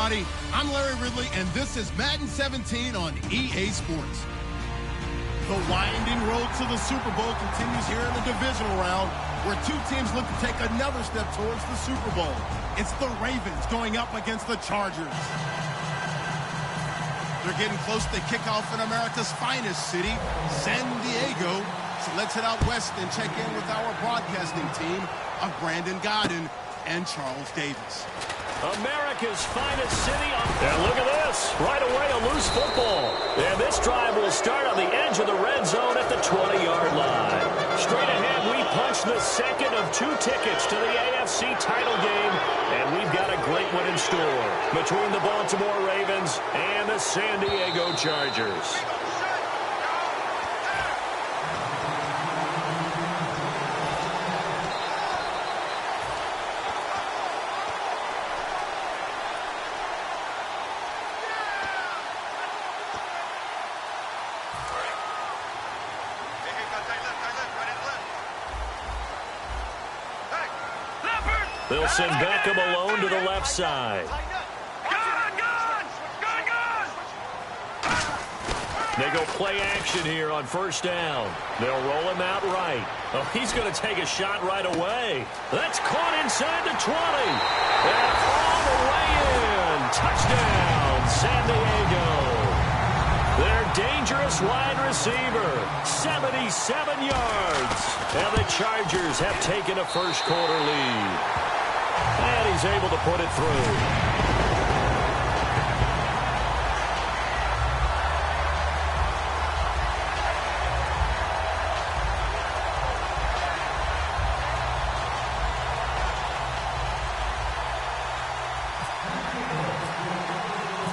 everybody. I'm Larry Ridley, and this is Madden 17 on EA Sports. The winding road to the Super Bowl continues here in the divisional round, where two teams look to take another step towards the Super Bowl. It's the Ravens going up against the Chargers. They're getting close to kickoff in America's finest city, San Diego. So let's head out west and check in with our broadcasting team of Brandon Godden and Charles Davis. America's finest city. And look at this. Right away, a loose football. And this drive will start on the edge of the red zone at the 20-yard line. Straight ahead, we punch the second of two tickets to the AFC title game. And we've got a great one in store between the Baltimore Ravens and the San Diego Chargers. They'll send Beckham alone to the left side. They go play action here on first down. They'll roll him out right. Oh, he's going to take a shot right away. That's caught inside the 20. And all the way in. Touchdown, San Diego. Their dangerous wide receiver, 77 yards. And the Chargers have taken a first-quarter lead. And he's able to put it through.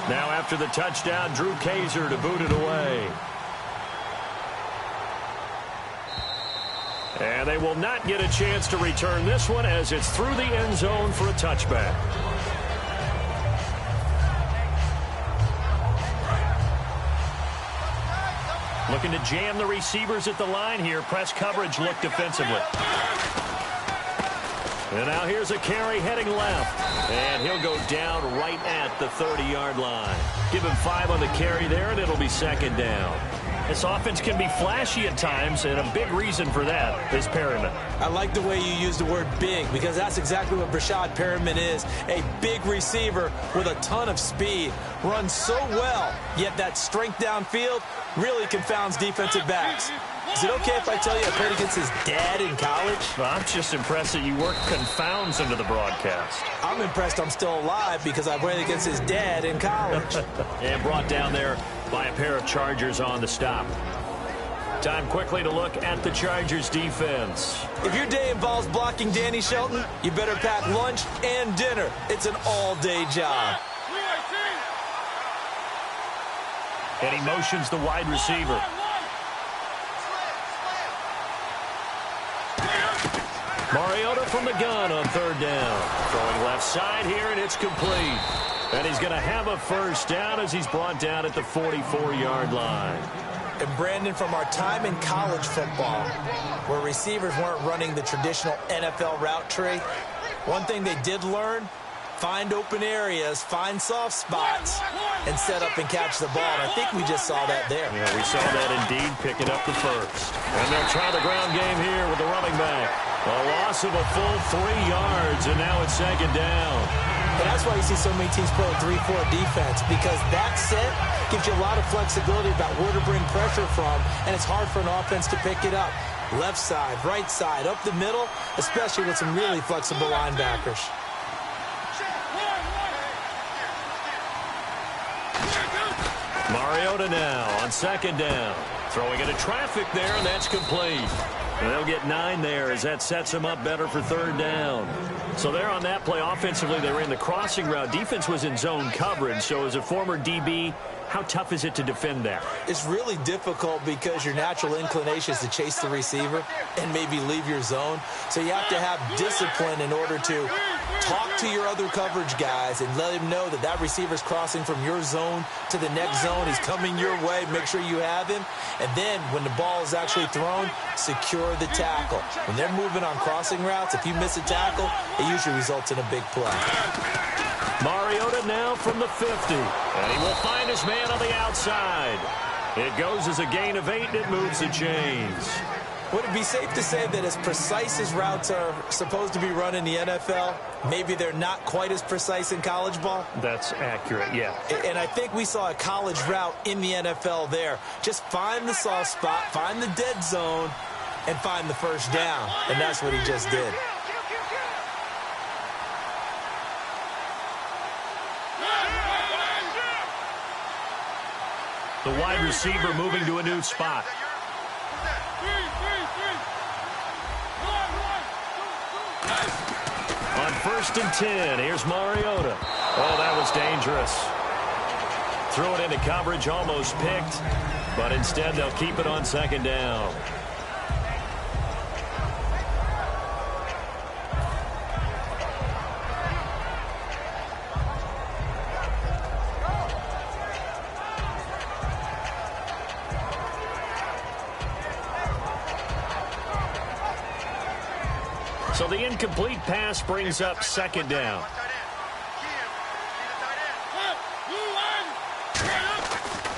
Now after the touchdown, Drew Kaiser to boot it away. And they will not get a chance to return this one as it's through the end zone for a touchback. Looking to jam the receivers at the line here. Press coverage look defensively. And now here's a carry heading left. And he'll go down right at the 30-yard line. Give him 5 on the carry there, and it'll be second down. This offense can be flashy at times, and a big reason for that is Perriman. I like the way you use the word big, because that's exactly what Brashad Perriman is. A big receiver with a ton of speed. Runs so well, yet that strength downfield really confounds defensive backs. Is it okay if I tell you I played against his dad in college? Well, I'm just impressed that you work confounds into the broadcast. I'm impressed I'm still alive because I played against his dad in college. And brought down there by a pair of Chargers on the stop. Time quickly to look at the Chargers defense. If your day involves blocking Danny Shelton, you better pack lunch and dinner. It's an all-day job. And he motions the wide receiver. Mariota from the gun on third down. Throwing left side here, and it's complete. And he's going to have a first down as he's brought down at the 44-yard line. And Brandon, from our time in college football, where receivers weren't running the traditional NFL route tree, one thing they did learn, find open areas, find soft spots, and set up and catch the ball. And I think we just saw that there. Yeah, we saw that indeed, picking up the first. And they'll try the ground game here with the running back. A loss of a full 3 yards, and now it's second down. And that's why you see so many teams play a 3-4 defense, because that set gives you a lot of flexibility about where to bring pressure from, and it's hard for an offense to pick it up. Left side, right side, up the middle, especially with some really flexible linebackers. Mariota now on second down. Throwing into traffic there, and that's complete. And they'll get 9 there as that sets them up better for third down. So there on that play, offensively, they ran the crossing route. Defense was in zone coverage, so as a former DB, how tough is it to defend that? It's really difficult because your natural inclination is to chase the receiver and maybe leave your zone. So you have to have discipline in order to talk to your other coverage guys and let him know that that receiver's crossing from your zone to the next zone. He's coming your way. Make sure you have him. And then when the ball is actually thrown, secure the tackle. When they're moving on crossing routes, if you miss a tackle, it usually results in a big play. Mariota now from the 50. And he will find his man on the outside. It goes as a gain of 8, and it moves the chains. Would it be safe to say that as precise as routes are supposed to be run in the NFL, maybe they're not quite as precise in college ball? That's accurate, yeah. And I think we saw a college route in the NFL there. Just find the soft spot, find the dead zone, and find the first down. And that's what he just did. The wide receiver moving to a new spot. On 1st and 10, here's Mariota. Oh, that was dangerous. Threw it into coverage, almost picked, but instead they'll keep it on 2nd down. So the incomplete pass brings up 2nd down.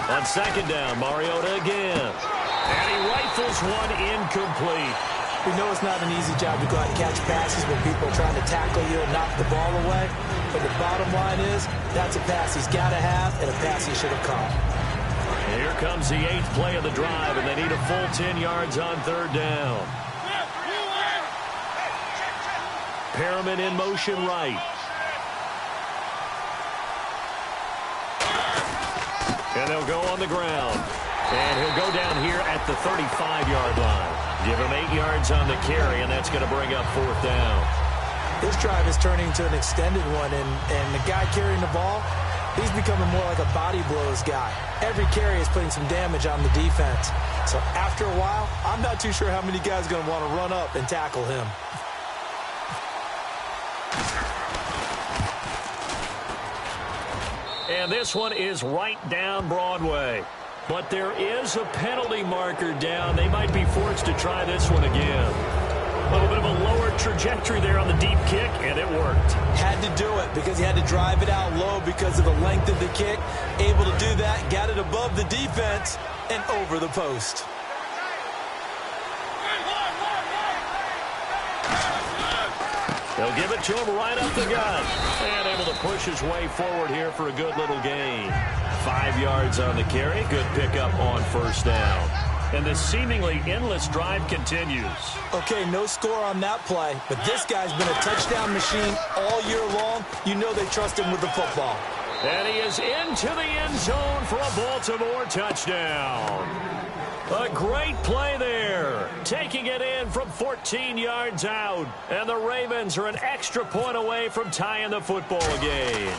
On 2nd down, Mariota again. And he rifles one incomplete. We know it's not an easy job to go out and catch passes when people are trying to tackle you and knock the ball away. But the bottom line is, that's a pass he's got to have and a pass he should have caught. And here comes the 8th play of the drive, and they need a full 10 yards on 3rd down. Perriman in motion right. And they'll go on the ground. And he'll go down here at the 35-yard line. Give him 8 yards on the carry, and that's going to bring up 4th down. This drive is turning into an extended one, and the guy carrying the ball, he's becoming more like a body blows guy. Every carry is putting some damage on the defense. So after a while, I'm not too sure how many guys are going to want to run up and tackle him. And this one is right down Broadway. But there is a penalty marker down. They might be forced to try this one again. A little bit of a lower trajectory there on the deep kick, and it worked. Had to do it because he had to drive it out low because of the length of the kick. Able to do that, got it above the defense and over the post. They'll give it to him right up the gut. And able to push his way forward here for a good little gain. 5 yards on the carry. Good pickup on 1st down. And this seemingly endless drive continues. Okay, no score on that play, but this guy's been a touchdown machine all year long. You know they trust him with the football. And he is into the end zone for a Baltimore touchdown. A great play there. Taking it in from 14 yards out. And the Ravens are an extra point away from tying the football game.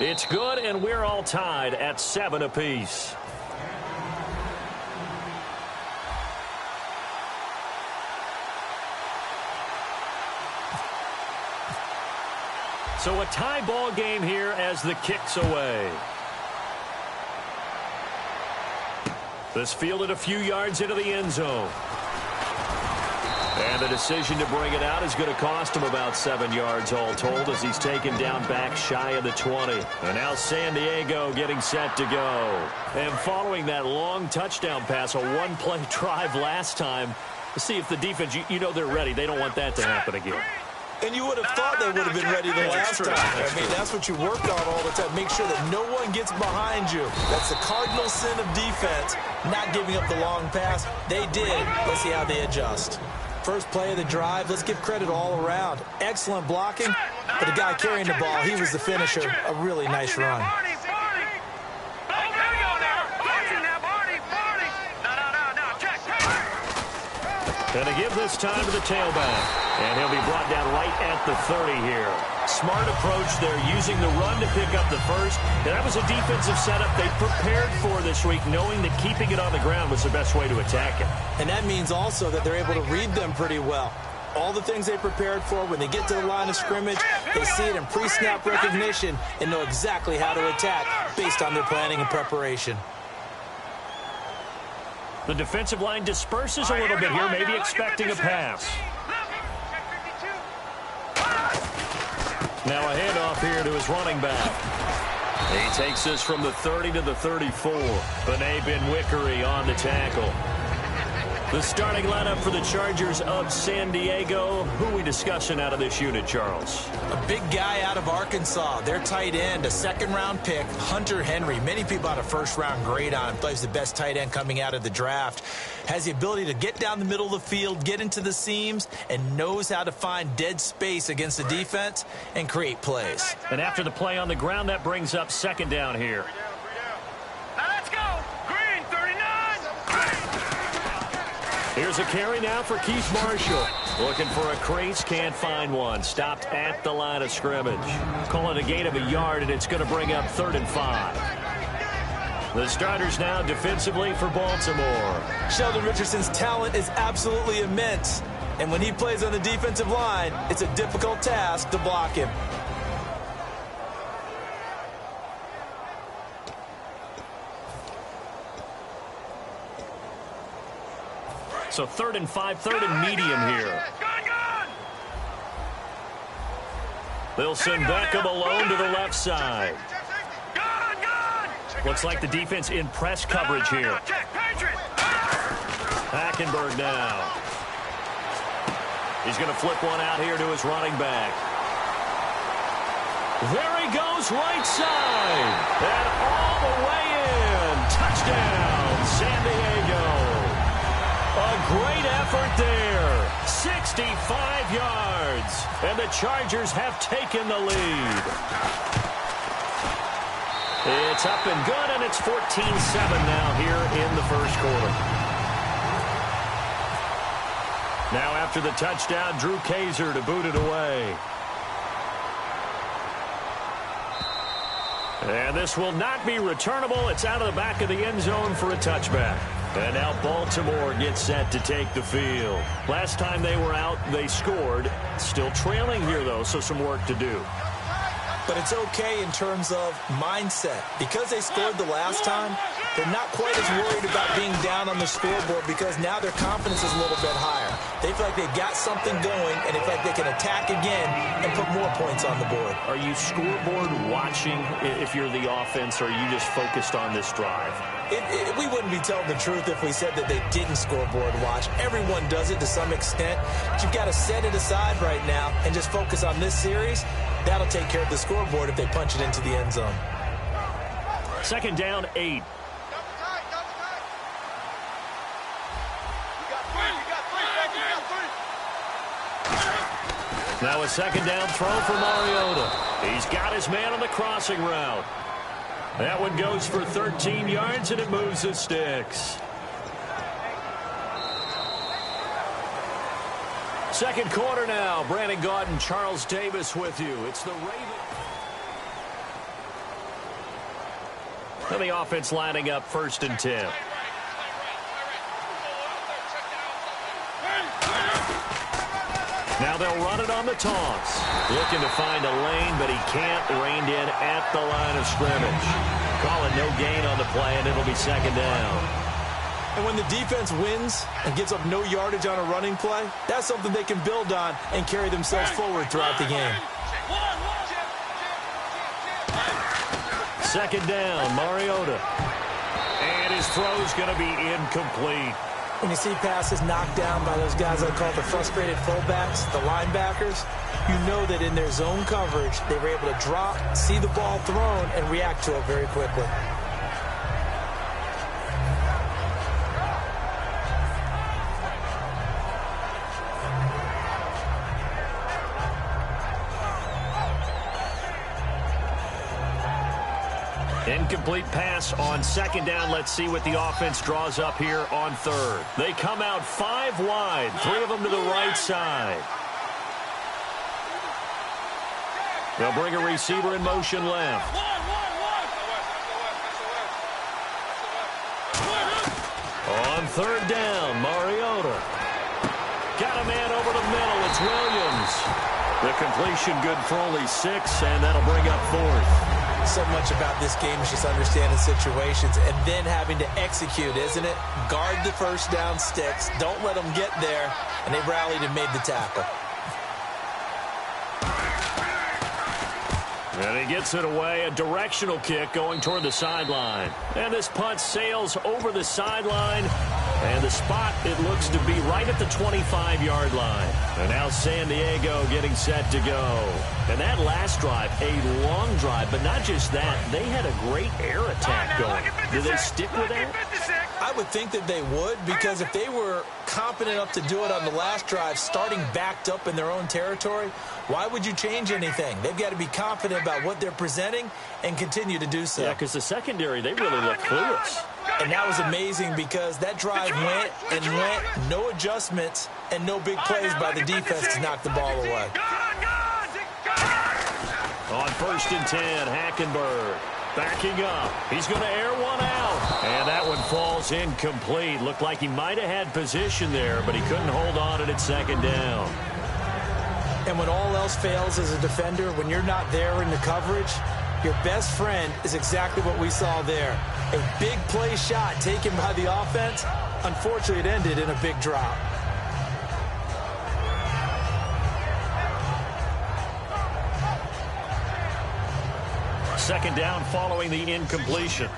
It's good, and we're all tied at 7 apiece. So a tie ball game here as the kick's away. This fielded a few yards into the end zone. And the decision to bring it out is going to cost him about 7 yards all told as he's taken down back shy of the 20. And now San Diego getting set to go. And following that long touchdown pass, a one-play drive last time, to see if the defense, you know they're ready. They don't want that to happen again. And you would have thought they would have been ready the last time. I mean, that's what you worked on all the time. Make sure that no one gets behind you. That's the cardinal sin of defense, not giving up the long pass. They did. Let's see how they adjust. First play of the drive, let's give credit all around. Excellent blocking, but the guy carrying the ball, he was the finisher. A really nice run. And to give this time to the tailback. And he'll be brought down right at the 30 here. Smart approach there, using the run to pick up the first. And that was a defensive setup they prepared for this week, knowing that keeping it on the ground was the best way to attack it. And that means also that they're able to read them pretty well. All the things they prepared for, when they get to the line of scrimmage, they see it in pre-snap recognition and know exactly how to attack based on their planning and preparation. The defensive line disperses a little bit here, maybe expecting a pass. Now a handoff here to his running back. He takes this from the 30 to the 34. Bené Benwickery on the tackle. The starting lineup for the Chargers of San Diego. Who are we discussing out of this unit, Charles? A big guy out of Arkansas. Their tight end, a second-round pick, Hunter Henry. Many people had a first-round grade on him. Plays the best tight end coming out of the draft. Has the ability to get down the middle of the field, get into the seams, and knows how to find dead space against the defense and create plays. And after the play on the ground, that brings up second down here. Now let's go. Green, 39. Here's a carry now for Keith Marshall. Looking for a crease, can't find one. Stopped at the line of scrimmage. Call it a gain of a yard, and it's going to bring up 3rd and 5. The starters now defensively for Baltimore. Sheldon Richardson's talent is absolutely immense. And when he plays on the defensive line, it's a difficult task to block him. So 3rd and 5, 3rd and medium here. They'll send Beckham alone to the left side. Looks like the defense in press coverage here. Hackenberg now. He's going to flip one out here to his running back. There he goes, right side. And all the way in. Touchdown, San Diego. A great effort there. 65 yards. And the Chargers have taken the lead. It's up and good, and it's 14-7 now here in the first quarter. Now after the touchdown, Drew Kaiser to boot it away. And this will not be returnable. It's out of the back of the end zone for a touchback. And now Baltimore gets set to take the field. Last time they were out, they scored. Still trailing here, though, so some work to do. But it's okay in terms of mindset. Because they scored the last time, they're not quite as worried about being down on the scoreboard because now their confidence is a little bit higher. They feel like they've got something going, and they feel like they can attack again and put more points on the board. Are you scoreboard watching if you're the offense, or are you just focused on this drive? We wouldn't be telling the truth if we said that they didn't scoreboard watch. Everyone does it to some extent. But you've got to set it aside right now and just focus on this series. That'll take care of the scoreboard if they punch it into the end zone. 2nd down, 8. Now a 2nd down throw for Mariota. He's got his man on the crossing route. That one goes for 13 yards, and it moves the sticks. Second quarter now. Brandon Gaudin, Charles Davis with you. It's the Ravens. And the offense lining up 1st and 10. Now they'll run it on the toss. Looking to find a lane, but he can't. Reined in at the line of scrimmage. Call it no gain on the play, and it'll be 2nd down. And when the defense wins and gives up no yardage on a running play, that's something they can build on and carry themselves forward throughout the game. 2nd down, Mariota. And his throw's going to be incomplete. When you see passes knocked down by those guys I call the frustrated fullbacks, the linebackers, you know that in their zone coverage, they were able to drop, see the ball thrown, and react to it very quickly. Incomplete pass on 2nd down. Let's see what the offense draws up here on 3rd. They come out 5 wide, 3 of them to the right side. They'll bring a receiver in motion left. On 3rd down, Mariota. Got a man over the middle. It's Williams. The completion good for only 6, and that'll bring up 4th. So much about this game is just understanding situations and then having to execute, isn't it? Guard the first down sticks. Don't let them get there. And they rallied and made the tackle. And he gets it away, a directional kick going toward the sideline. And this punt sails over the sideline. And the spot, it looks to be right at the 25-yard line. And now San Diego getting set to go. And that last drive, a long drive, but not just that. They had a great air attack going. Do they stick with that? I would think that they would, because if they were competent enough to do it on the last drive, starting backed up in their own territory, why would you change anything? They've got to be confident about what they're presenting and continue to do so. Yeah, because the secondary, they really look clueless. And that was amazing because that drive went and went, no adjustments and no big plays by the defense to knock the ball away. On 1st and 10, Hackenberg backing up. He's going to air one out. And that one falls incomplete. Looked like he might have had position there, but he couldn't hold on at 2nd down. And when all else fails as a defender, when you're not there in the coverage, your best friend is exactly what we saw there. A big play shot taken by the offense. Unfortunately, it ended in a big drop. Second down following the incompletion.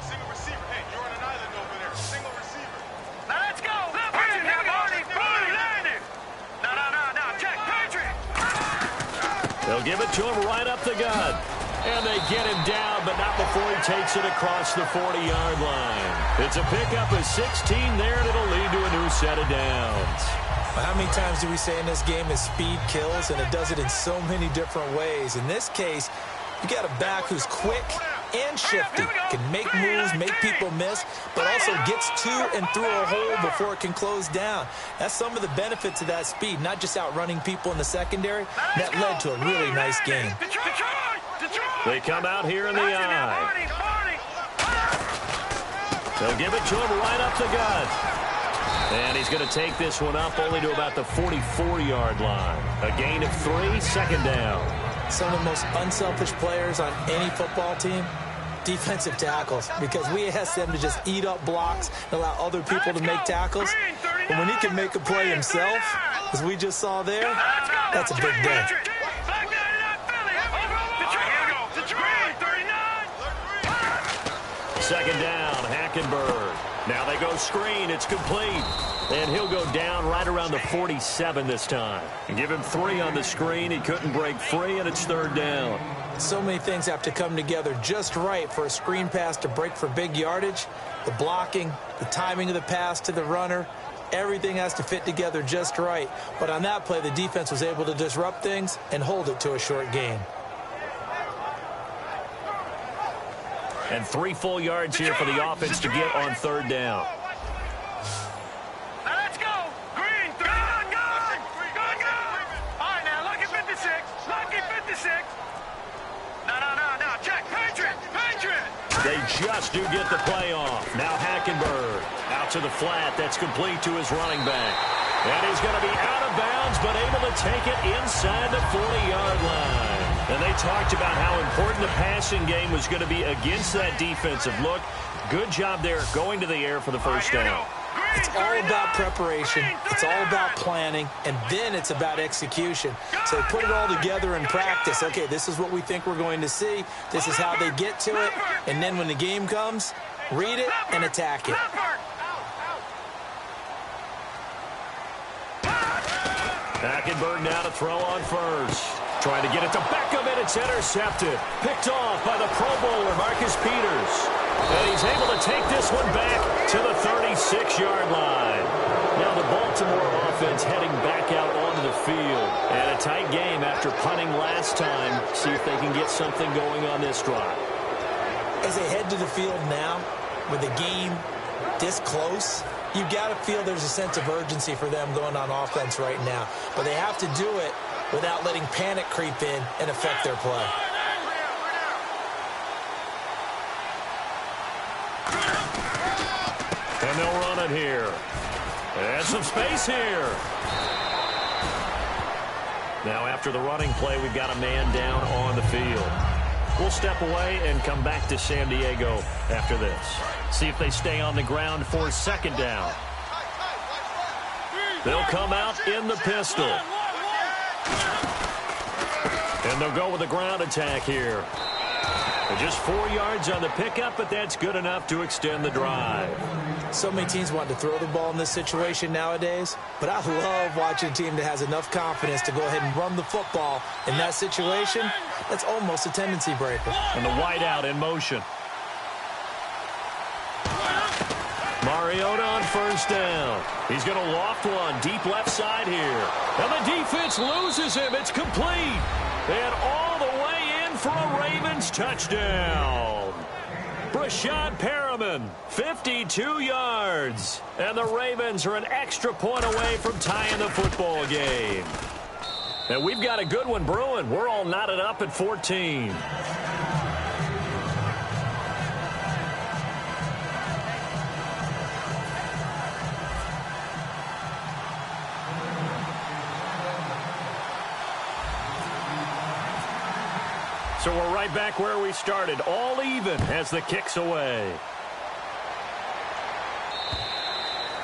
They'll give it to him right up the gut. And they get him down, but not before he takes it across the 40-yard line. It's a pickup of 16 there, and it'll lead to a new set of downs. Well, how many times do we say in this game that speed kills, and it does it in so many different ways? In this case, you got a back who's quick and shifty, can make moves, make people miss, but also gets to and through a hole before it can close down. That's some of the benefits of that speed, not just outrunning people in the secondary. That led to a really nice game. They come out here in the eye. They'll give it to him right up the gut. And he's going to take this one up only to about the 44-yard line. A gain of 3, 2nd down. Some of the most unselfish players on any football team, defensive tackles, because we ask them to just eat up blocks and allow other people to make tackles. But when he can make a play himself, as we just saw there, that's a big day. 2nd down, Hackenberg. Now they go screen. It's complete. And he'll go down right around the 47 this time. And give him 3 on the screen. He couldn't break free, and it's 3rd down. So many things have to come together just right for a screen pass to break for big yardage. The blocking, the timing of the pass to the runner, everything has to fit together just right. But on that play, the defense was able to disrupt things and hold it to a short gain. And 3 full yards here for the offense to get on 3rd down. Now let's go. Green, 3. All right, now, lucky 56. Lucky 56. No. Check. Patriot. They just do get the play off. Now Hackenberg out to the flat. That's complete to his running back. And he's going to be out of bounds, but able to take it inside the 40-yard line. And they talked about how important the passing game was going to be against that defensive look. Good job there going to the air for the first down. It's all about preparation. It's all about planning. And then it's about execution. So they put it all together in practice. Okay, this is what we think we're going to see. This is how they get to it. And then when the game comes, read it and attack it. Hackenberg now to throw on first. Trying to get it to Beckham, and it's intercepted. Picked off by the Pro Bowler, Marcus Peters. And he's able to take this one back to the 36-yard line. Now the Baltimore offense heading back out onto the field. And a tight game after punting last time. See if they can get something going on this drive. As they head to the field now, with the game this close, you've got to feel there's a sense of urgency for them going on offense right now. But they have to do it without letting panic creep in and affect their play. And they'll run it here. And some space here. Now after the running play, we've got a man down on the field. We'll step away and come back to San Diego after this. See if they stay on the ground for 2nd down. They'll come out in the pistol. And they'll go with the ground attack here. Just 4 yards on the pickup, but that's good enough to extend the drive. So many teams want to throw the ball in this situation nowadays, but I love watching a team that has enough confidence to go ahead and run the football in that situation. That's almost a tendency breaker. And the wideout in motion. Mariota on first down. He's going to loft one deep left side here. And the defense loses him. It's complete. And all the way in for a Ravens touchdown. Brashad Perriman, 52 yards. And the Ravens are an extra point away from tying the football game. And we've got a good one brewing. We're all knotted up at 14. So we're right back where we started, all even as the kick's away.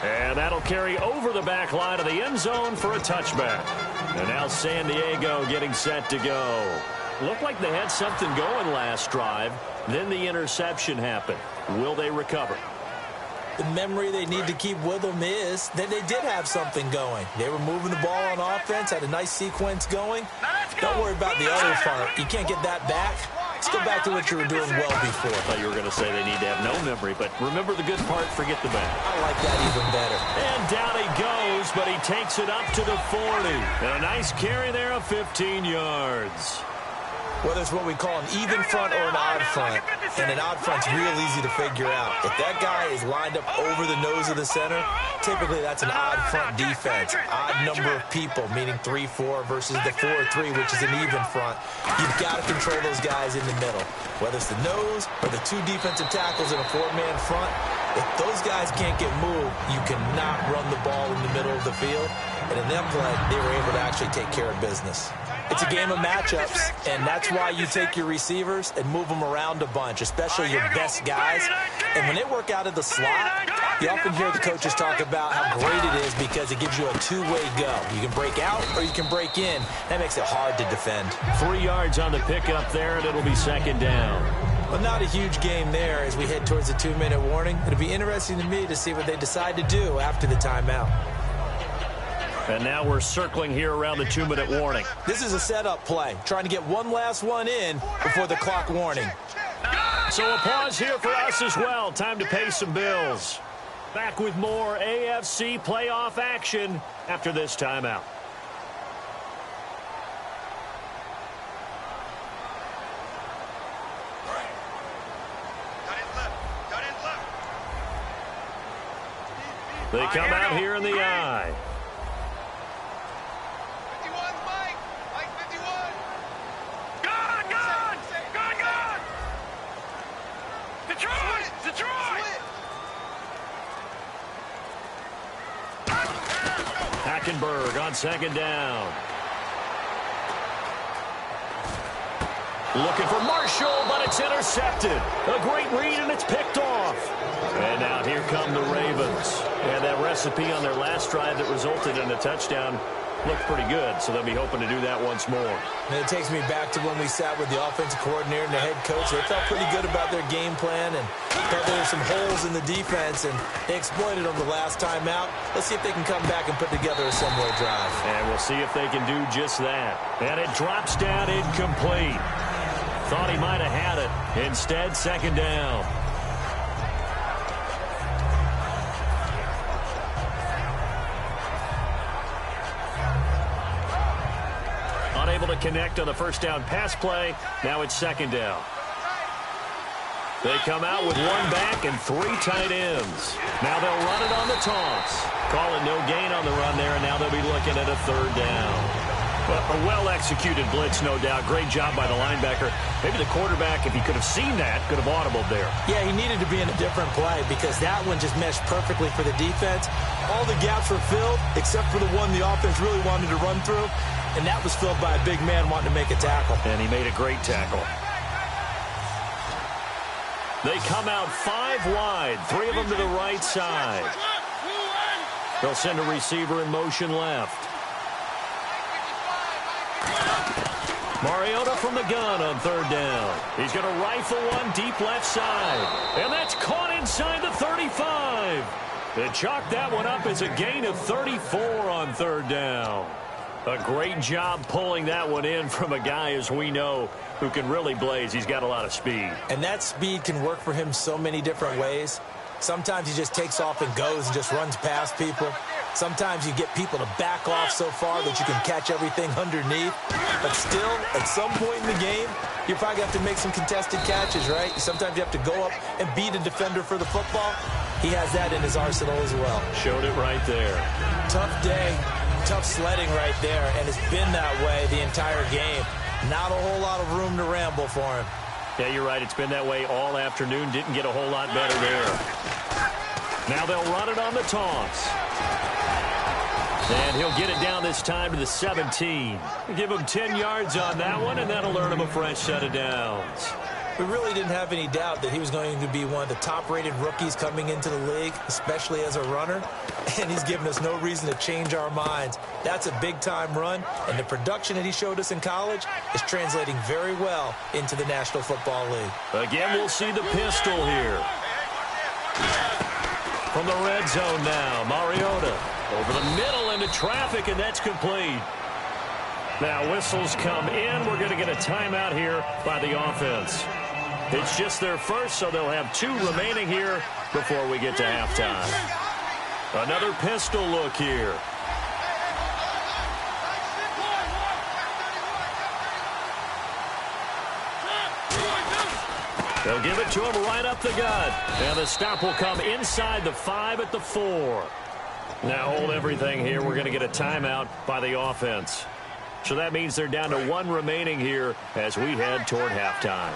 And that'll carry over the back line of the end zone for a touchback. And now San Diego getting set to go. Looked like they had something going last drive. Then the interception happened. Will they recover? The memory they need to keep with them is that they did have something going. They were moving the ball on offense, had a nice sequence going. Don't worry about the other part. You can't get that back. Let's go back to what you were doing well before. I thought you were going to say they need to have no memory, but remember the good part, forget the bad. I like that even better. And down he goes, but he takes it up to the 40. And a nice carry there of 15 yards. Whether it's what we call an even front or an odd front, and an odd front's real easy to figure out. If that guy is lined up over the nose of the center, typically that's an odd front defense. Odd number of people, meaning 3-4 versus the 4-3, which is an even front. You've got to control those guys in the middle. Whether it's the nose or the two defensive tackles in a four-man front, if those guys can't get moved, you cannot run the ball in the middle of the field. And in that play, they were able to actually take care of business. It's a game of matchups, and that's why you take your receivers and move them around a bunch, especially your best guys. And when they work out of the slot, you often hear the coaches talk about how great it is because it gives you a two-way go. You can break out or you can break in. That makes it hard to defend. 3 yards on the pickup there, and it'll be second down. Well, not a huge game there as we head towards the 2-minute warning. It'll be interesting to me to see what they decide to do after the timeout. And now we're circling here around the 2-minute warning. This is a setup play, trying to get one last one in before the clock warning. So a pause here for us as well. Time to pay some bills. Back with more AFC playoff action after this timeout. They come out here in the eye. Hackenberg on second down. Looking for Marshall, but it's intercepted. A great read, and it's picked off. And now here come the Ravens. And that recipe on their last drive that resulted in a touchdown looked pretty good, so they'll be hoping to do that once more. And it takes me back to when we sat with the offensive coordinator and the head coach. They felt pretty good about their game plan and thought there were some holes in the defense, and they exploited them the last time out. Let's see if they can come back and put together a similar drive. And we'll see if they can do just that. And it drops down incomplete. Thought he might have had it. Instead, second down. Unable to connect on the first down pass play. Now it's second down. They come out with one back and 3 tight ends. Now they'll run it on the toss. Call it no gain on the run there, and now they'll be looking at a third down. Well, a well-executed blitz, no doubt. Great job by the linebacker. Maybe the quarterback, if he could have seen that, could have audibled there. Yeah, he needed to be in a different play because that one just meshed perfectly for the defense. All the gaps were filled except for the one the offense really wanted to run through, and that was filled by a big man wanting to make a tackle. And he made a great tackle. They come out 5 wide, 3 of them to the right side. They'll send a receiver in motion left. Mariota from the gun on third down. He's going to rifle one deep left side. And that's caught inside the 35. They chalk that one up as a gain of 34 on third down. A great job pulling that one in from a guy, as we know, who can really blaze. He's got a lot of speed. And that speed can work for him so many different ways. Sometimes he just takes off and goes and just runs past people. Sometimes you get people to back off so far that you can catch everything underneath. But still, at some point in the game, you probably have to make some contested catches, right? Sometimes you have to go up and beat a defender for the football. He has that in his arsenal as well. Showed it right there. Tough day, tough sledding right there, and it's been that way the entire game. Not a whole lot of room to ramble for him. Yeah, you're right. It's been that way all afternoon. Didn't get a whole lot better there. Now they'll run it on the toss. And he'll get it down this time to the 17. Give him 10 yards on that one, and that'll earn him a fresh set of downs. We really didn't have any doubt that he was going to be one of the top-rated rookies coming into the league, especially as a runner. And he's given us no reason to change our minds. That's a big-time run, and the production that he showed us in college is translating very well into the National Football League. Again, we'll see the pistol here. From the red zone now, Mariota over the middle into traffic, and that's complete. Now whistles come in. We're going to get a timeout here by the offense. It's just their first, so they'll have 2 remaining here before we get to halftime. Another pistol look here. They'll give it to him right up the gut. And the stop will come inside the 5 at the 4. Now hold everything here. We're going to get a timeout by the offense. So that means they're down to 1 remaining here as we head toward halftime.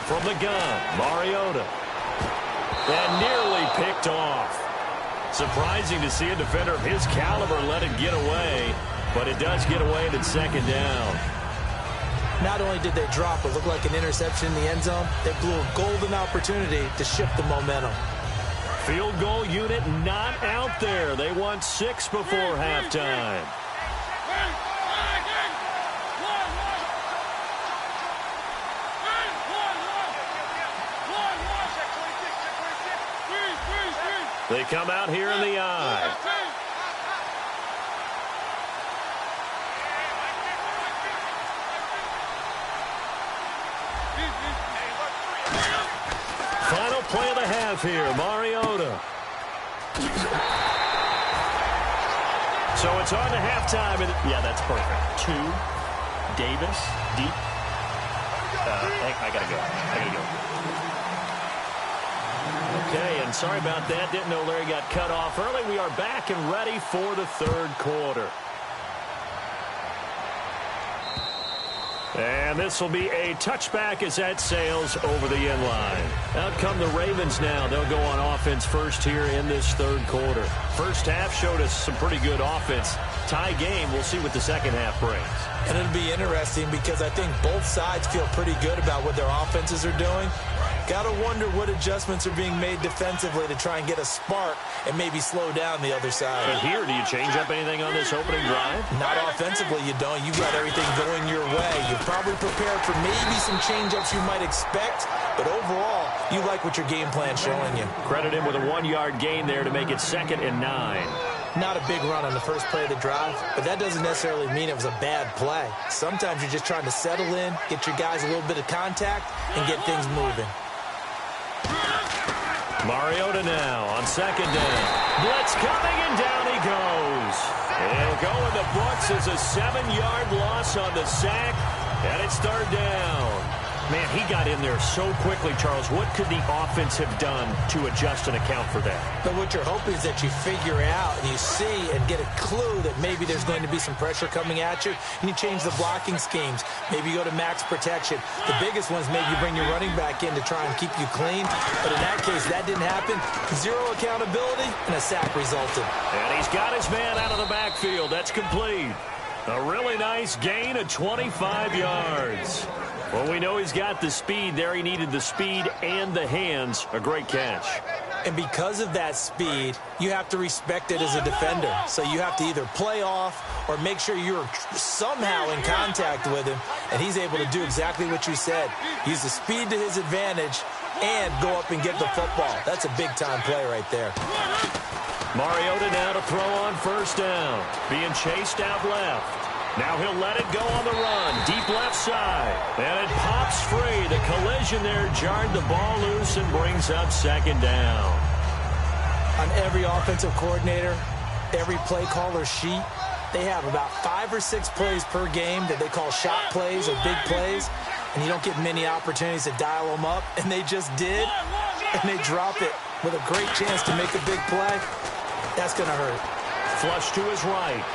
From the gun, Mariota. And nearly picked off. Surprising to see a defender of his caliber let it get away, but it does get away at second down. Not only did they drop what looked like an interception in the end zone, they blew a golden opportunity to shift the momentum. Field goal unit not out there. They want 6 before halftime. They come out here in the eye. Final play of the half here, Mariota. So it's on to halftime. Yeah, that's perfect. 2, Davis, deep. I gotta go. Okay, and sorry about that. Didn't know Larry got cut off early. We are back and ready for the third quarter. And this will be a touchback as that sails over the end line. Out come the Ravens now. They'll go on offense first here in this third quarter. First half showed us some pretty good offense. Tie game. We'll see what the second half brings. And it'll be interesting because I think both sides feel pretty good about what their offenses are doing. Got to wonder what adjustments are being made defensively to try and get a spark and maybe slow down the other side. And here, do you change up anything on this opening drive? Not offensively, you don't. You got everything going your way. You're probably prepared for maybe some change-ups you might expect, but overall, you like what your game plan's showing you. Credit him with a 1-yard gain there to make it 2nd and 9. Not a big run on the first play of the drive, but that doesn't necessarily mean it was a bad play. Sometimes you're just trying to settle in, get your guys a little bit of contact, and get things moving. Mariota now on 2nd down. Blitz coming, and down he goes. He'll go in the books as a 7-yard loss on the sack, and it's 3rd down. Man, he got in there so quickly, Charles. What could the offense have done to adjust and account for that? But what you're hoping is that you figure out and you see and get a clue that maybe there's going to be some pressure coming at you, and you change the blocking schemes. Maybe you go to max protection. The biggest one is maybe you bring your running back in to try and keep you clean. But in that case, that didn't happen. 0 accountability, and a sack resulted. And he's got his man out of the backfield. That's complete. A really nice gain of 25 yards. Well, we know he's got the speed there. He needed the speed and the hands. A great catch. And because of that speed, you have to respect it as a defender. So you have to either play off or make sure you're somehow in contact with him, and he's able to do exactly what you said. Use the speed to his advantage and go up and get the football. That's a big-time play right there. Mariota now to throw on first down. Being chased out left. Now he'll let it go on the run. Deep left side. And it pops free. The collision there jarred the ball loose and brings up second down. On every offensive coordinator, every play caller sheet, they have about 5 or 6 plays per game that they call shot plays or big plays. And you don't get many opportunities to dial them up. And they just did. And they drop it with a great chance to make a big play. That's going to hurt. Flush to his right.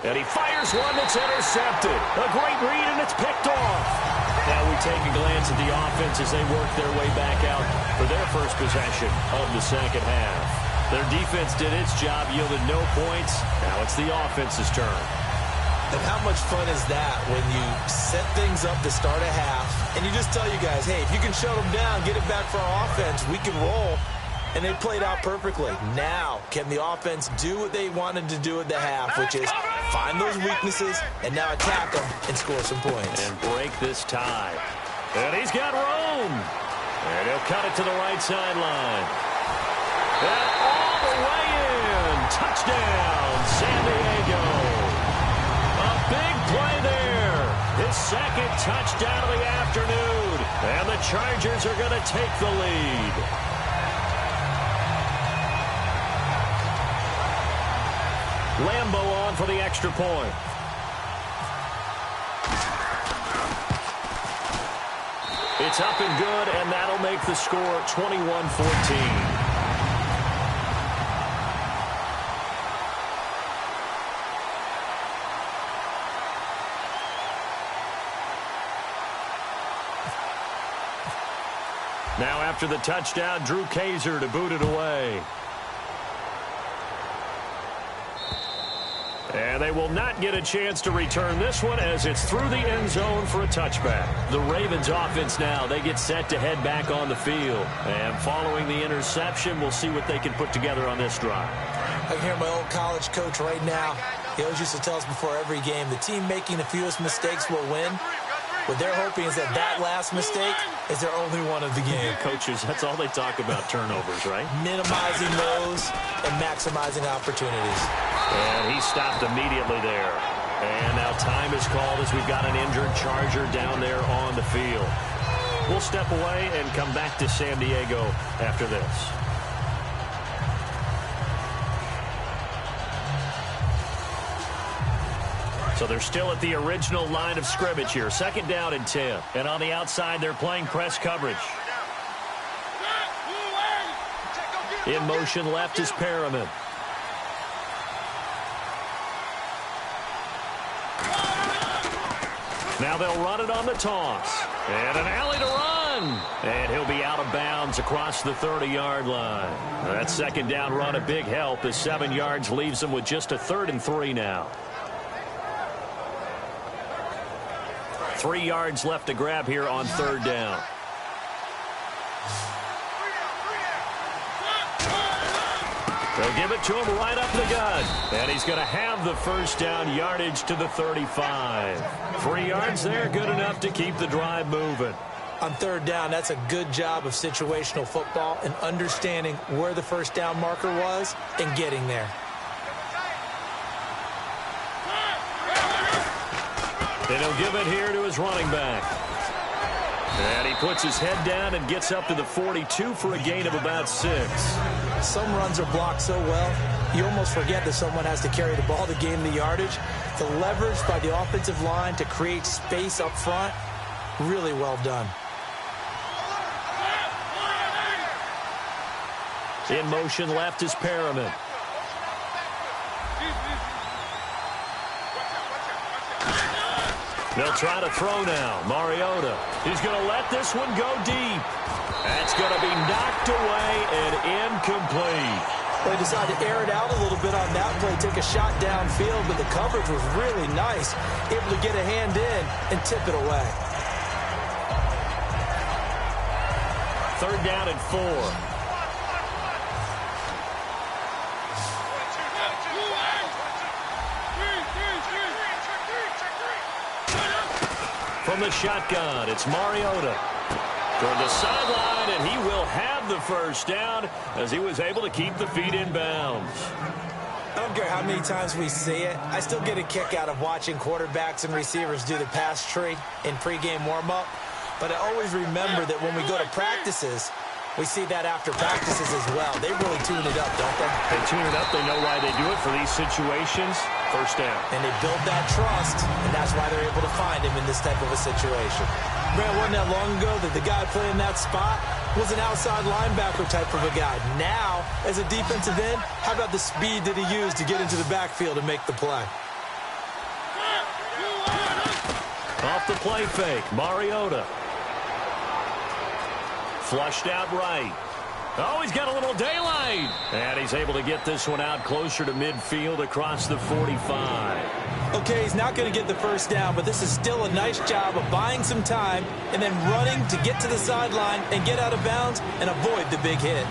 And he fires one that's intercepted. A great read, and it's picked off. Now we take a glance at the offense as they work their way back out for their first possession of the second half. Their defense did its job, yielded no points. Now it's the offense's turn. And how much fun is that when you set things up to start a half, and you just tell you guys, hey, if you can shut them down, get it back for our offense, we can roll. And they played out perfectly. Now, can the offense do what they wanted to do at the half, which is find those weaknesses and now attack them and score some points. And break this tie. And he's got room. And he'll cut it to the right sideline. And all the way in. Touchdown, San Diego. A big play there. His second touchdown of the afternoon. And the Chargers are going to take the lead. Lambo on for the extra point. It's up and good, and that'll make the score 21-14. Now after the touchdown, Drew Kaiser to boot it away. And they will not get a chance to return this one as it's through the end zone for a touchback. The Ravens offense now, they get set to head back on the field. And following the interception, we'll see what they can put together on this drive. I can hear my old college coach right now. He always used to tell us before every game, the team making the fewest mistakes will win. What they're hoping is that that last mistake is their only one of the game. Coaches, that's all they talk about, turnovers, right? Minimizing those and maximizing opportunities. And he stopped immediately there. And now time is called as we've got an injured Charger down there on the field. We'll step away and come back to San Diego after this. So they're still at the original line of scrimmage here. Second down and 10. And on the outside, they're playing press coverage. In motion left is Perriman. Now they'll run it on the toss. And an alley to run. And he'll be out of bounds across the 30-yard line. That second down run a big help as 7 yards leaves them with just a 3rd and 3 now. 3 yards left to grab here on 3rd down. They'll give it to him right up the gut. And he's going to have the first down yardage to the 35. 3 yards there, good enough to keep the drive moving. On 3rd down, that's a good job of situational football and understanding where the first down marker was and getting there. And he'll give it here to his running back. And he puts his head down and gets up to the 42 for a gain of about 6. Some runs are blocked so well, you almost forget that someone has to carry the ball to gain the yardage. The leverage by the offensive line to create space up front, really well done. In motion left is Perriman. They'll try to throw now. Mariota. He's going to let this one go deep. That's going to be knocked away and incomplete. They decided to air it out a little bit on that play, take a shot downfield, but the coverage was really nice. Able to get a hand in and tip it away. 3rd down and 4. From the shotgun, it's Mariota. Toward the sideline, and he will have the 1st down as he was able to keep the feet in bounds. I don't care how many times we see it. I still get a kick out of watching quarterbacks and receivers do the pass tree in pregame warm-up. But I always remember that when we go to practices, we see that after practices as well. They really tune it up, don't they? They tune it up. They know why they do it for these situations. 1st down. And they build that trust, and that's why they're able to find him in this type of a situation. Brad, wasn't that long ago that the guy playing that spot was an outside linebacker type of a guy. Now, as a defensive end, how about the speed that he used to get into the backfield and make the play? Off the play fake, Mariota. Flushed out right. Oh, he's got a little daylight. And he's able to get this one out closer to midfield across the 45. Okay, he's not going to get the 1st down, but this is still a nice job of buying some time and then running to get to the sideline and get out of bounds and avoid the big hit.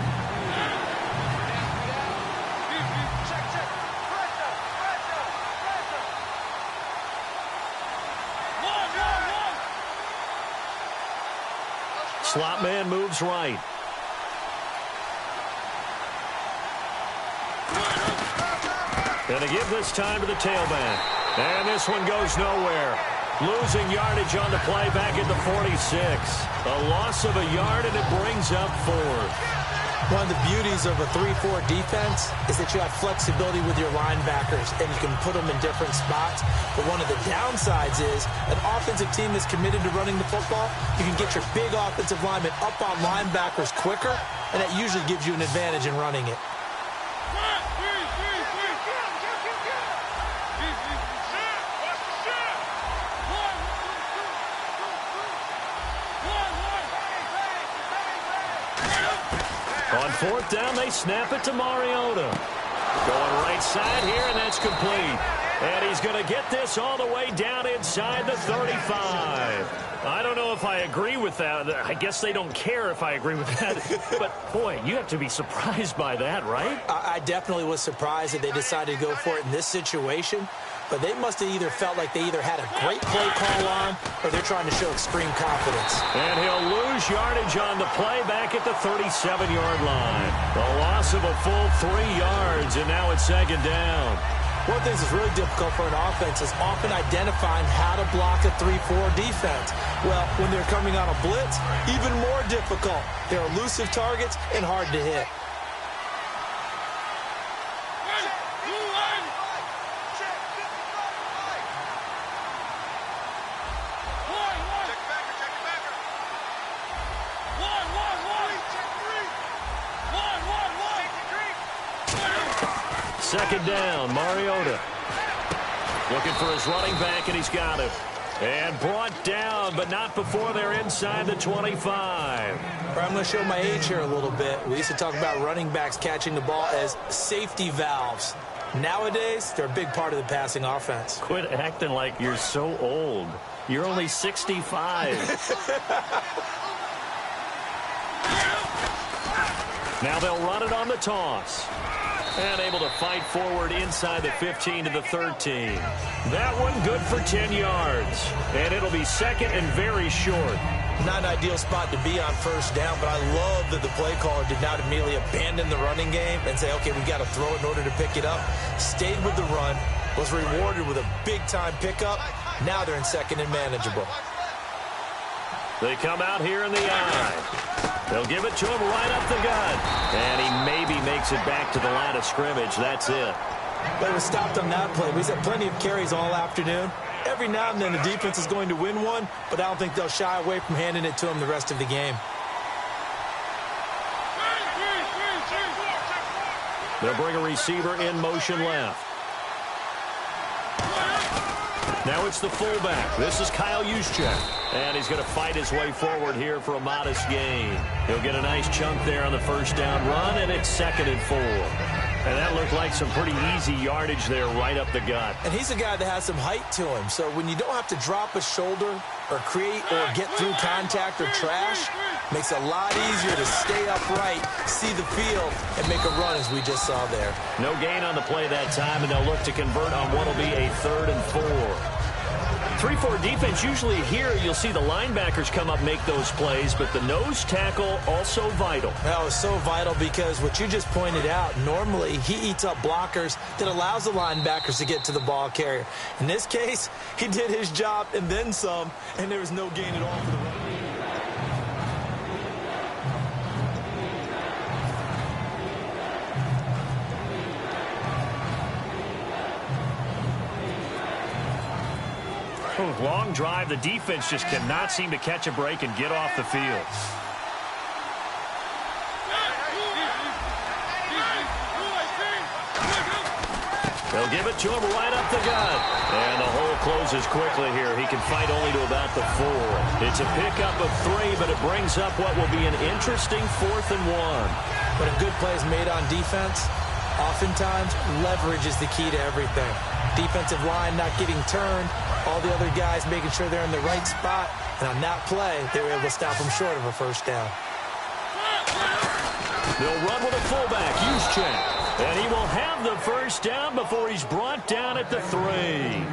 Slot man moves right. Gonna give this time to the tailback. And this one goes nowhere. Losing yardage on the play back at the 46. A loss of a yard, and it brings up 4th. One of the beauties of a 3-4 defense is that you have flexibility with your linebackers, and you can put them in different spots. But one of the downsides is an offensive team that's committed to running the football, you can get your big offensive linemen up on linebackers quicker, and that usually gives you an advantage in running it. On 4th down, they snap it to Mariota. Going right side here, and that's complete. And he's going to get this all the way down inside the 35. I don't know if I agree with that. I guess they don't care if I agree with that. But, boy, you have to be surprised by that, right? I definitely was surprised that they decided to go for it in this situation. But they must have either felt like they either had a great play call on or they're trying to show extreme confidence. And he'll lose yardage on the play back at the 37-yard line. A loss of a full 3 yards, and now it's 2nd down. One of the things that's really difficult for an offense is often identifying how to block a 3-4 defense. Well, when they're coming on a blitz, even more difficult. They're elusive targets and hard to hit. Second down, Mariota. Looking for his running back, and he's got it. And brought down, but not before they're inside the 25. I'm going to show my age here a little bit. We used to talk about running backs catching the ball as safety valves. Nowadays, they're a big part of the passing offense. Quit acting like you're so old. You're only 65. Now they'll run it on the toss. And able to fight forward inside the 15 to the 13. That one good for 10 yards. And it'll be 2nd and very short. Not an ideal spot to be on 1st down, but I love that the play caller did not immediately abandon the running game and say, okay, we've got to throw it in order to pick it up. Stayed with the run, was rewarded with a big-time pickup. Now they're in 2nd and manageable. They come out here in the eye. They'll give it to him right up the gut. And he maybe makes it back to the line of scrimmage. That's it. But it was stopped on that play. We've had plenty of carries all afternoon. Every now and then the defense is going to win one, but I don't think they'll shy away from handing it to him the rest of the game. They'll bring a receiver in motion left. Now it's the fullback. This is Kyle Juszczyk. And he's going to fight his way forward here for a modest gain. He'll get a nice chunk there on the 1st down run, and it's 2nd and 4. And that looked like some pretty easy yardage there right up the gut. And he's a guy that has some height to him. So when you don't have to drop a shoulder or create or get through contact or trash, Makes it a lot easier to stay upright, see the field, and make a run as we just saw there. No gain on the play that time, and they'll look to convert on what will be a 3rd and 4. 3-4 defense, usually here you'll see the linebackers come up make those plays, but the nose tackle also vital. That was so vital because what you just pointed out, normally he eats up blockers that allows the linebackers to get to the ball carrier. In this case, he did his job and then some, and there was no gain at all for the run. Long drive. The defense just cannot seem to catch a break and get off the field. They'll give it to him right up the gut. And the hole closes quickly here. He can fight only to about the 4. It's a pickup of 3, but it brings up what will be an interesting 4th and 1. When a good play is made on defense, oftentimes leverage is the key to everything. Defensive line not getting turned, all the other guys making sure they're in the right spot, and on that play, they were able to stop them short of a 1st down. They'll run with a fullback, Juszczyk. And he will have the 1st down before he's brought down at the 3.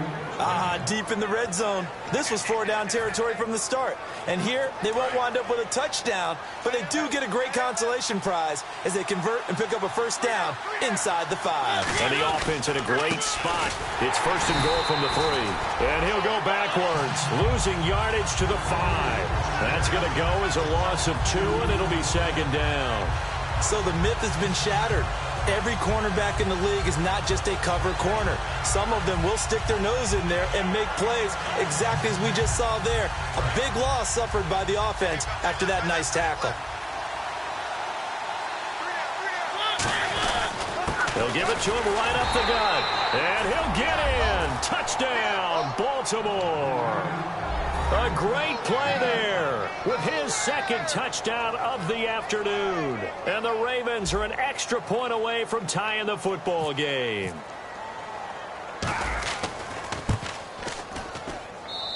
Deep in the red zone. This was 4-down territory from the start. And here, they won't wind up with a touchdown, but they do get a great consolation prize as they convert and pick up a 1st down inside the 5. And the offense in a great spot. It's 1st and goal from the 3. And he'll go backwards, losing yardage to the 5. That's going to go as a loss of 2, and it'll be 2nd down. So the myth has been shattered. Every cornerback in the league is not just a cover corner. Some of them will stick their nose in there and make plays exactly as we just saw there. A big loss suffered by the offense after that nice tackle. They'll give it to him right up the gut. And he'll get in. Touchdown, Baltimore. A great play there with his 2nd touchdown of the afternoon. And the Ravens are an extra point away from tying the football game.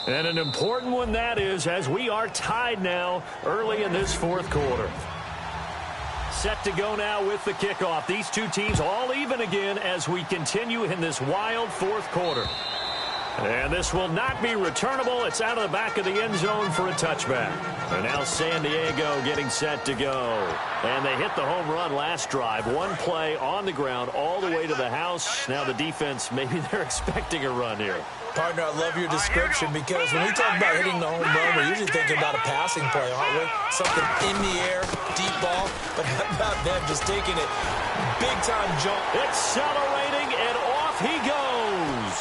And an important one that is, as we are tied now early in this 4th quarter. Set to go now with the kickoff. These two teams all even again as we continue in this wild 4th quarter. And this will not be returnable. It's out of the back of the end zone for a touchback. And now San Diego getting set to go. And they hit the home run last drive. 1 play on the ground all the way to the house. Now the defense, maybe they're expecting a run here. Partner, I love your description because when we talk about hitting the home run, we're usually thinking about a passing play, aren't we? Something in the air, deep ball. But how about them just taking it big-time jump? Accelerating, and off he goes.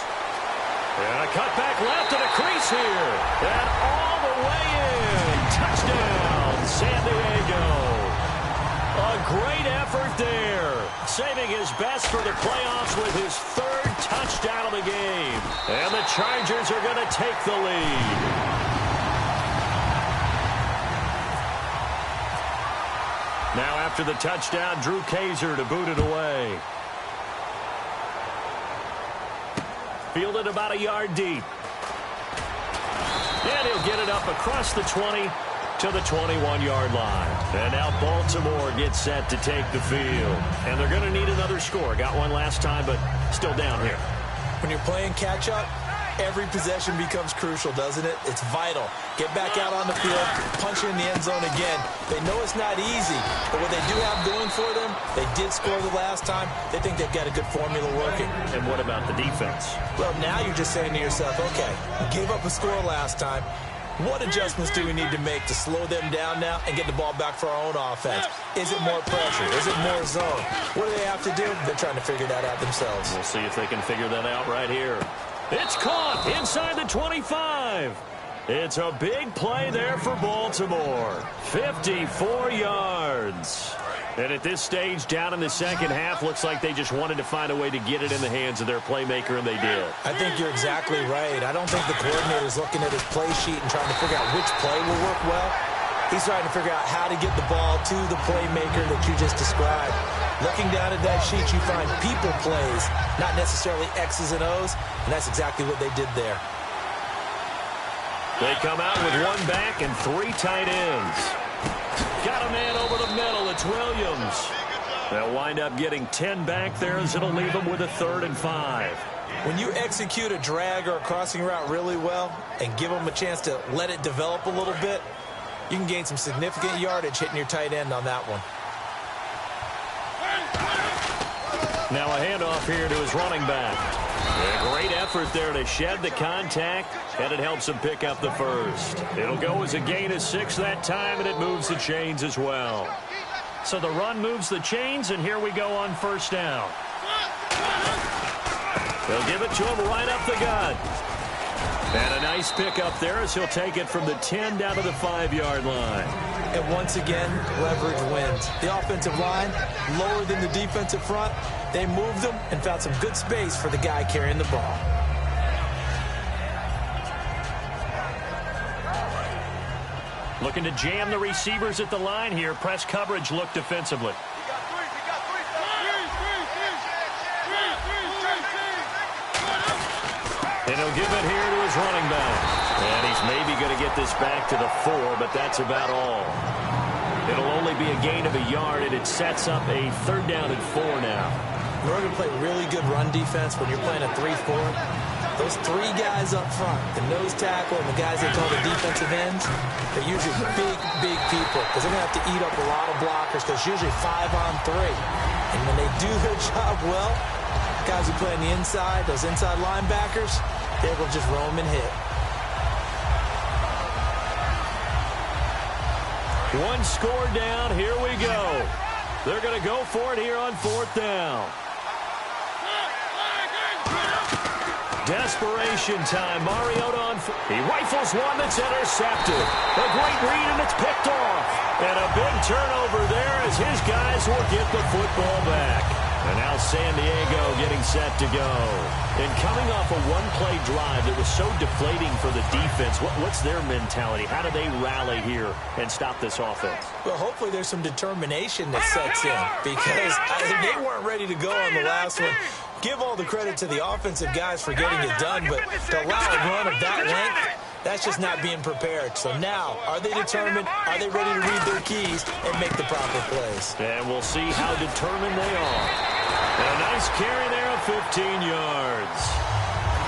And a cutback left and a crease here. And all the way in. Touchdown, San Diego. A great effort there. Saving his best for the playoffs with his 3rd touchdown of the game. And the Chargers are going to take the lead. Now after the touchdown, Drew Kaiser to boot it away. Fielded about a yard deep. And he'll get it up across the 20 to the 21-yard line. And now Baltimore gets set to take the field. And they're going to need another score. Got one last time, but still down here. When you're playing catch-up, every possession becomes crucial, doesn't it? It's vital. Get back out on the field, punch in the end zone again. They know it's not easy, but what they do have going for them, they did score the last time. They think they've got a good formula working. And what about the defense? Well, now you're just saying to yourself, okay, we gave up a score last time. What adjustments do we need to make to slow them down now and get the ball back for our own offense? Is it more pressure? Is it more zone? What do they have to do? They're trying to figure that out themselves. We'll see if they can figure that out right here. It's caught inside the 25. It's a big play there for Baltimore. 54 yards. And at this stage, down in the second half, looks like they just wanted to find a way to get it in the hands of their playmaker, and they did. I think you're exactly right. I don't think the coordinator's looking at his play sheet and trying to figure out which play will work well. He's trying to figure out how to get the ball to the playmaker that you just described. Looking down at that sheet, you find people plays, not necessarily X's and O's, and that's exactly what they did there. They come out with one back and 3 tight ends. Got a man over the middle. It's Williams. They'll wind up getting 10 back there as it'll leave them with a 3rd and 5. When you execute a drag or a crossing route really well and give them a chance to let it develop a little bit, you can gain some significant yardage hitting your tight end on that one. Now a handoff here to his running back. A great effort there to shed the contact, and it helps him pick up the first. It'll go as a gain of 6 that time, and it moves the chains as well. So the run moves the chains, and here we go on 1st down. They'll give it to him right up the gut. And a nice pickup there as he'll take it from the 10 down to the 5-yard line. And once again, leverage wins. The offensive line, lower than the defensive front, they moved them and found some good space for the guy carrying the ball. Looking to jam the receivers at the line here. Press coverage look defensively. And he'll give it here to his running back. And he's maybe going to get this back to the 4, but that's about all. It'll only be a gain of a yard, and it sets up a 3rd down and 4 now. In order to play really good run defense when you're playing a 3-4, those 3 guys up front, the nose tackle and the guys they call the defensive ends, they're usually big people because they're going to have to eat up a lot of blockers because it's usually 5 on 3. And when they do their job well, guys who play on the inside, those inside linebackers, they will just roam and hit. One score down. Here we go. They're going to go for it here on 4th down. Desperation time. Mariota on. He rifles one that's intercepted. A great read, and it's picked off. And a big turnover there as his guys will get the football back. And now San Diego getting set to go. And coming off a one-play drive that was so deflating for the defense, what's their mentality? How do they rally here and stop this offense? Well, hopefully there's some determination that sets in because they weren't ready to go on the last one. Give all the credit to the offensive guys for getting it done, but to allow a run of that length, that's just not being prepared. So now, are they determined? Are they ready to read their keys and make the proper plays? And we'll see how determined they are. And a nice carry there of 15 yards.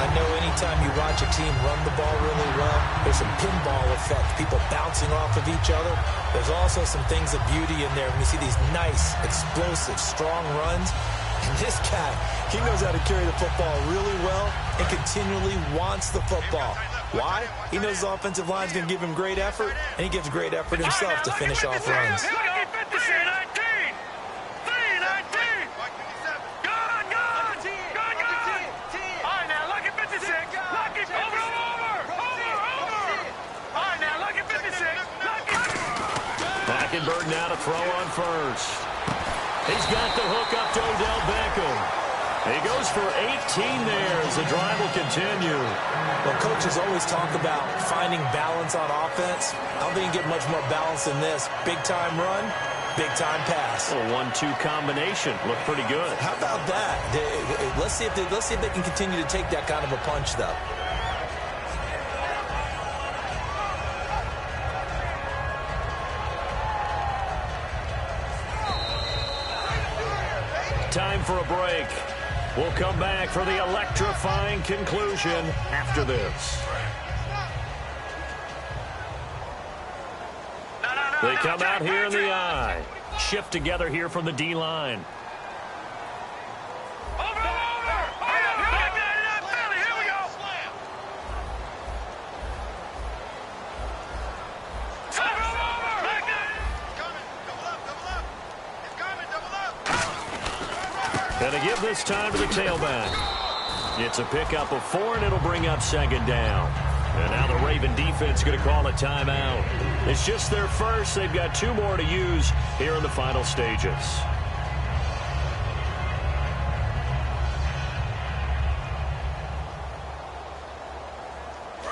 I know anytime you watch a team run the ball really well, there's some pinball effect, people bouncing off of each other. There's also some things of beauty in there when you see these nice, explosive, strong runs. And this guy, he knows how to carry the football really well and continually wants the football. Why? He knows his offensive line is going to give him great effort, and he gives great effort himself to finish off runs. Hackenberg now to throw on 1st. He's got the hook up to Odell Beckham. He goes for 18 there as the drive will continue. Well, coaches always talk about finding balance on offense. I don't think you get much more balance than this. Big-time run, big-time pass. A 1-2 combination. Looked pretty good. How about that? Let's see if they can continue to take that kind of a punch, though. Time for a break. We'll come back for the electrifying conclusion after this. They come out here in the eye. Shift together here from the D-line. And to give this time to the tailback. It's a pickup of 4, and it'll bring up 2nd down. And now the Raven defense going to call a timeout. It's just their first. They've got 2 more to use here in the final stages.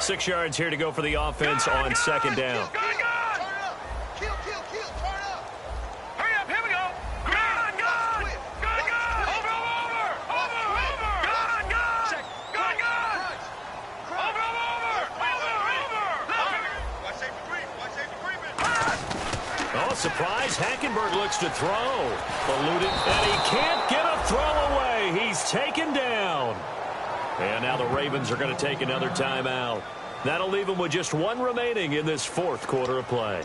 Six yards here to go for the offense on 2nd down. surprise. Hackenberg looks to throw. Eluded, and he can't get a throw away. He's taken down. And now the Ravens are going to take another timeout. That'll leave them with just one remaining in this fourth quarter of play.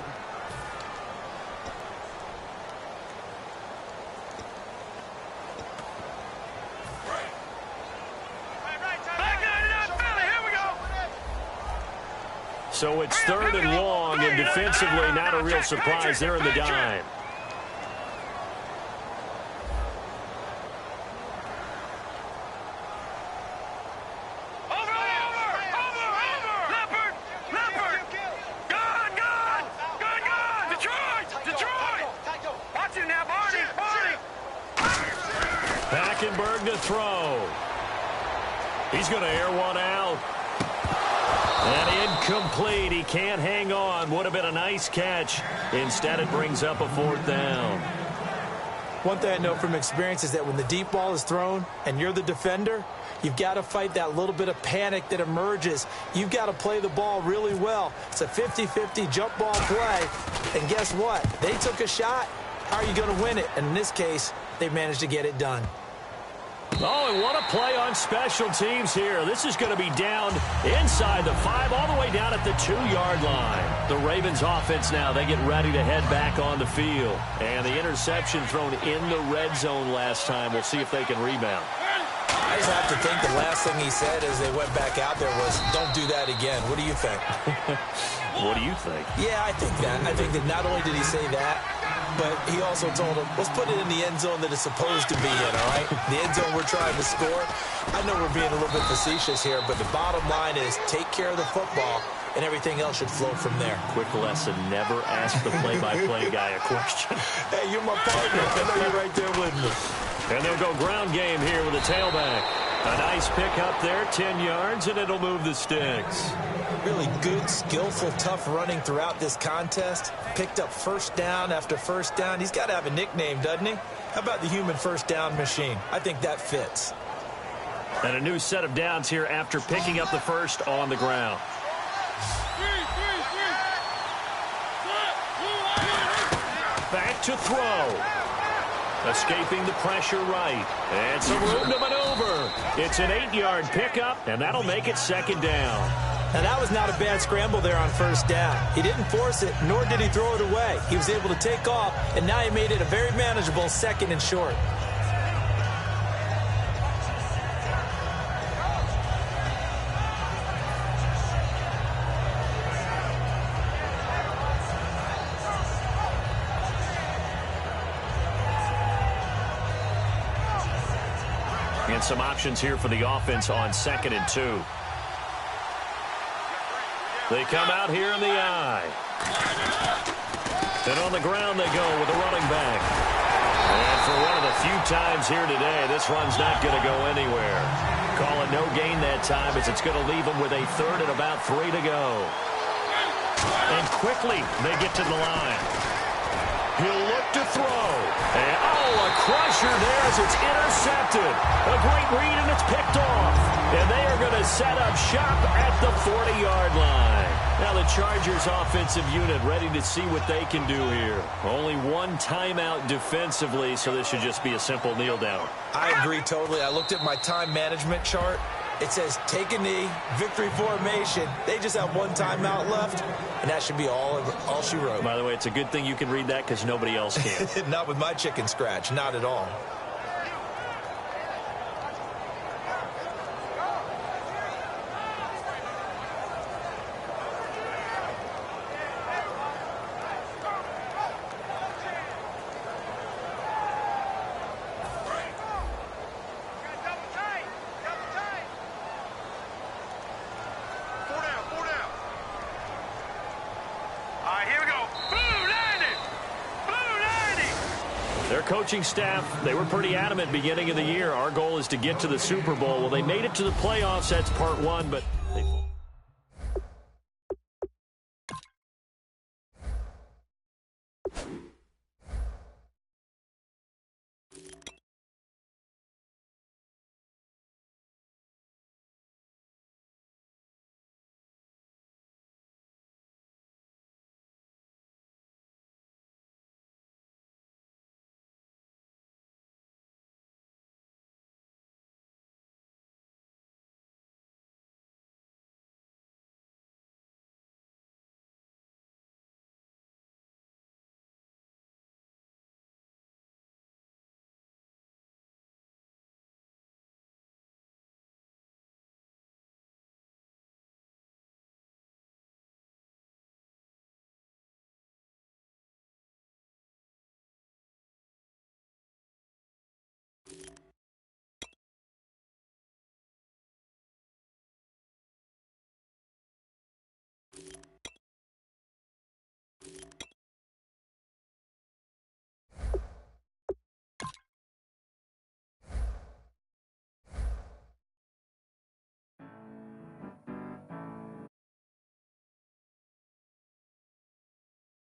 So it's 3rd and long, and defensively not a real surprise. They're in the dime. Hackenberg to throw. He's going to air one out. And incomplete. He can't hang on. Would have been a nice catch. Instead, it brings up a 4th down. One thing I know from experience is that when the deep ball is thrown and you're the defender, you've got to fight that little bit of panic that emerges. You've got to play the ball really well. It's a 50-50 jump ball play. And guess what? They took a shot. How are you going to win it? And in this case, they managed to get it done. Oh, and what a play on special teams here. This is going to be down inside the 5, all the way down at the 2-yard line. The Ravens offense now, they get ready to head back on the field. And the interception thrown in the red zone last time. We'll see if they can rebound. I just have to think the last thing he said as they went back out there was, don't do that again. What do you think? What do you think? Yeah, I think that. I think that not only did he say that, but he also told him, let's put it in the end zone that it's supposed to be in, all right? The end zone we're trying to score. I know we're being a little bit facetious here, but the bottom line is take care of the football, and everything else should flow from there. Quick lesson, never ask the play-by-play guy a question. Hey, you're my partner. I know you're right there with me. And they'll go ground game here with a tailback. A nice pick up there, 10 yards, and it'll move the sticks. Really good, skillful, tough running throughout this contest. Picked up first down after first down. He's got to have a nickname, doesn't he? How about the human first down machine? I think that fits. And a new set of downs here after picking up the first on the ground. Back to throw. Escaping the pressure right. And some room to maneuver. It's an 8-yard pickup, and that'll make it 2nd down. Now, that was not a bad scramble there on first down. He didn't force it, nor did he throw it away. He was able to take off, and now he made it a very manageable 2nd and short. And some options here for the offense on 2nd and 2. They come out here in the eye. And on the ground they go with the running back. And for one of the few times here today, this run's not going to go anywhere. Call it no gain that time as it's going to leave them with a 3rd and about 3 to go. And quickly they get to the line. He'll look to throw. And, oh, a crusher there as it's intercepted. A great read, and it's picked off. And they are going to set up shop at the 40-yard line. Now the Chargers offensive unit ready to see what they can do here. Only one timeout defensively, so this should just be a simple kneel down. I agree totally. I looked at my time management chart. It says take a knee, victory formation. They just have one timeout left, and that should be all she wrote. By the way, it's a good thing you can read that because nobody else can. Not with my chicken scratch, not at all. Their coaching staff, they were pretty adamant beginning of the year. Our goal is to get to the Super Bowl. Well, they made it to the playoffs. That's part 1, but